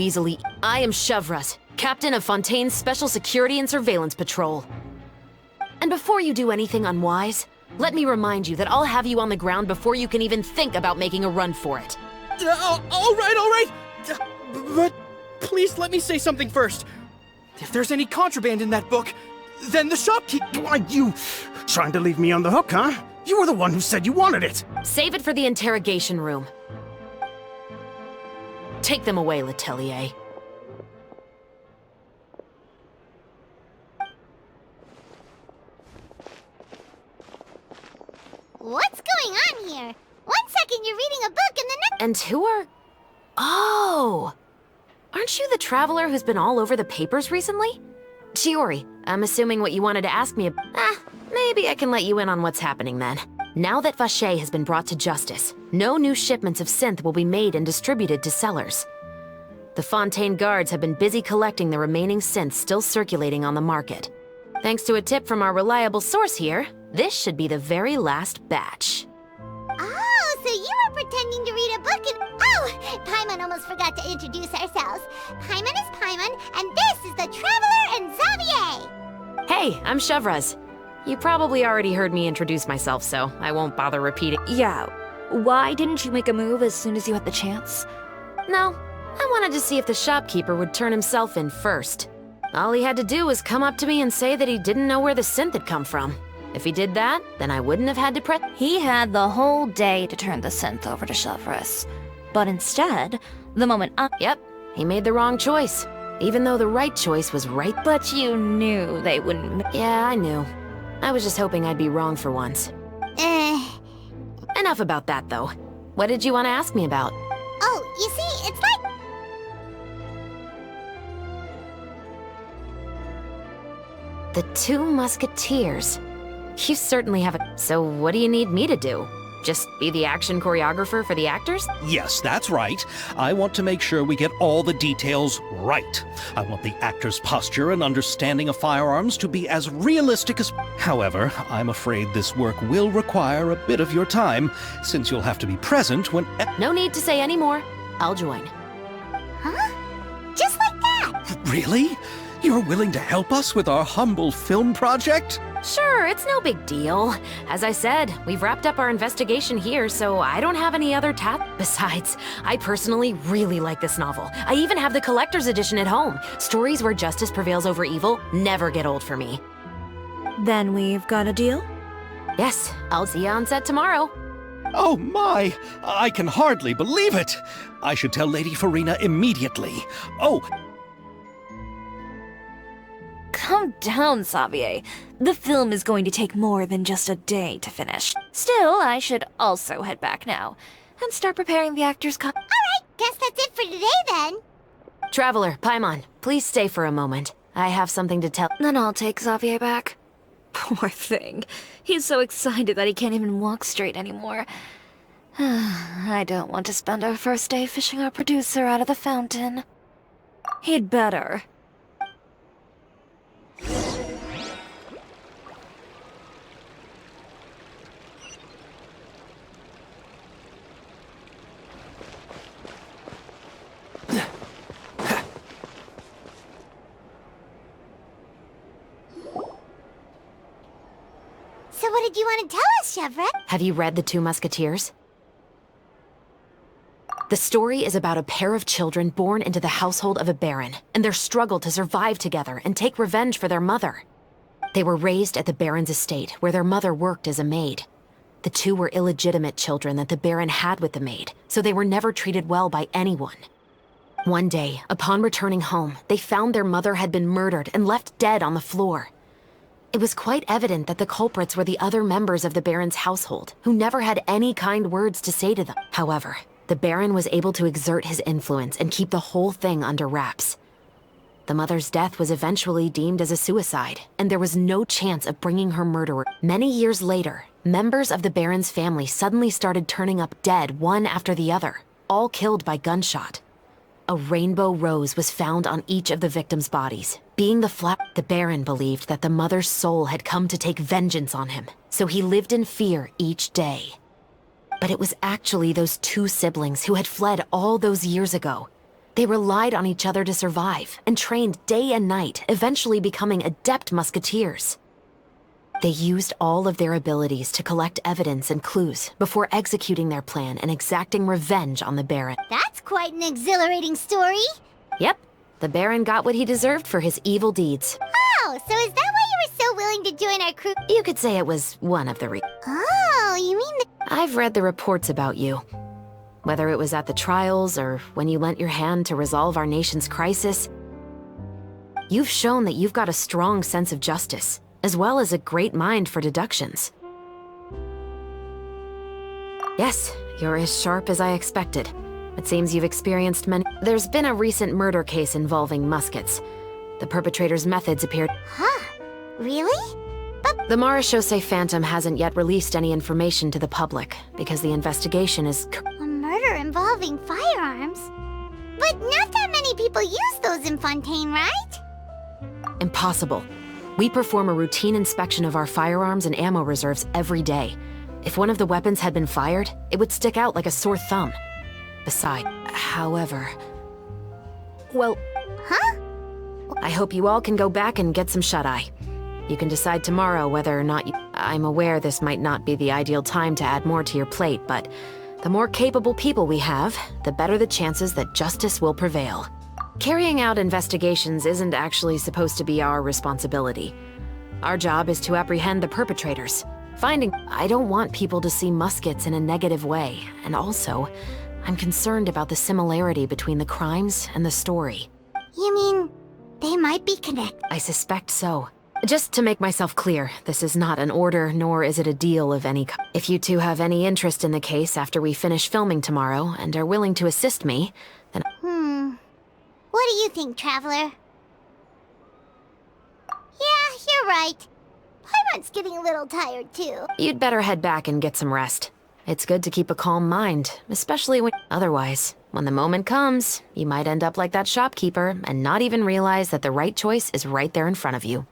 easily. I am Chevras, captain of Fontaine's Special Security and Surveillance Patrol. And before you do anything unwise, let me remind you that I'll have you on the ground before you can even think about making a run for it. All right. But please let me say something first. If there's any contraband in that book, then the shopkeep— Why, you trying to leave me on the hook, huh? You were the one who said you wanted it. Save it for the interrogation room. Take them away, Letelier. What's going on here? 1 second you're reading a book and the next— And who are... Oh! Aren't you the traveler who's been all over the papers recently? Chiori, I'm assuming what you wanted to ask me about... maybe I can let you in on what's happening then. Now that Vacher has been brought to justice, no new shipments of synth will be made and distributed to sellers. The Fontaine guards have been busy collecting the remaining synths still circulating on the market. Thanks to a tip from our reliable source here, this should be the very last batch. Oh, so you were pretending to read a book and— Oh! Paimon almost forgot to introduce ourselves. Paimon is Paimon, and this is the Traveler and Xavier! Hey, I'm Chevras. You probably already heard me introduce myself, so I won't bother repeating. Yeah, why didn't you make a move as soon as you had the chance? No, I wanted to see if the shopkeeper would turn himself in first. All he had to do was come up to me and say that he didn't know where the synth had come from. If he did that, then I wouldn't have had to press— He had the whole day to turn the synth over to Chevras. But instead, the moment Yep, he made the wrong choice. Even though the right choice was right. But you knew they wouldn't— Yeah, I knew. I was just hoping I'd be wrong for once. Enough about that, though. What did you want to ask me about? Oh, you see, it's like— The Two Musketeers. You certainly have a— So what do you need me to do? Just be the action choreographer for the actors? Yes, that's right. I want to make sure we get all the details right. I want the actor's posture and understanding of firearms to be as realistic as— However, I'm afraid this work will require a bit of your time, since you'll have to be present when— No need to say any more. I'll join. Huh? Just like that? Really? You're willing to help us with our humble film project? Sure, it's no big deal. As I said, we've wrapped up our investigation here, so I don't have any other Besides, I personally really like this novel. I even have the collector's edition at home. Stories where justice prevails over evil never get old for me. Then we've got a deal? Yes, I'll see you on set tomorrow. Oh my! I can hardly believe it! I should tell Lady Farina immediately. Oh! Calm down, Xavier. The film is going to take more than just a day to finish. Still, I should also head back now and start preparing the actors' All right, guess that's it for today then. Traveler, Paimon, please stay for a moment. I have something to tell— Then I'll take Xavier back. Poor thing. He's so excited that he can't even walk straight anymore. I don't want to spend our first day fishing our producer out of the fountain. He'd better. So what did you want to tell us, Chevret? Have you read The Two Musketeers? The story is about a pair of children born into the household of a baron, and their struggle to survive together and take revenge for their mother. They were raised at the baron's estate, where their mother worked as a maid. The two were illegitimate children that the baron had with the maid, so they were never treated well by anyone. One day, upon returning home, they found their mother had been murdered and left dead on the floor. It was quite evident that the culprits were the other members of the baron's household, who never had any kind words to say to them. However, the baron was able to exert his influence and keep the whole thing under wraps. The mother's death was eventually deemed as a suicide, and there was no chance of bringing her murderer. Many years later, members of the baron's family suddenly started turning up dead one after the other, all killed by gunshot. A rainbow rose was found on each of the victims' bodies. Being the flower, the baron believed that the mother's soul had come to take vengeance on him, so he lived in fear each day. But it was actually those two siblings who had fled all those years ago. They relied on each other to survive and trained day and night, eventually becoming adept musketeers. They used all of their abilities to collect evidence and clues before executing their plan and exacting revenge on the Baron. That's quite an exhilarating story. Yep, the Baron got what he deserved for his evil deeds. Oh, so is that why you were so willing to join our crew? You could say it was one of the Oh, you mean I've read the reports about you. Whether it was at the trials or when you lent your hand to resolve our nation's crisis, you've shown that you've got a strong sense of justice, as well as a great mind for deductions. Yes, you're as sharp as I expected. It seems you've experienced many. There's been a recent murder case involving muskets. The perpetrator's methods appeared. Huh? Really? The Marechaussee Phantom hasn't yet released any information to the public because the investigation is. A murder involving firearms? But not that many people use those in Fontaine, right? Impossible. We perform a routine inspection of our firearms and ammo reserves every day. If one of the weapons had been fired, it would stick out like a sore thumb. Besides, however... Well... Huh? I hope you all can go back and get some shut-eye. You can decide tomorrow whether or not you... I'm aware this might not be the ideal time to add more to your plate, but the more capable people we have, the better the chances that justice will prevail. Carrying out investigations isn't actually supposed to be our responsibility. Our job is to apprehend the perpetrators. I don't want people to see muskets in a negative way, and also, I'm concerned about the similarity between the crimes and the story. You mean they might be connected? I suspect so. Just to make myself clear, this is not an order, nor is it a deal of any kind. If you two have any interest in the case after we finish filming tomorrow and are willing to assist me, then... What do you think, Traveler? Yeah, you're right. Paimon's getting a little tired, too. You'd better head back and get some rest. It's good to keep a calm mind, especially when... Otherwise, when the moment comes, you might end up like that shopkeeper and not even realize that the right choice is right there in front of you.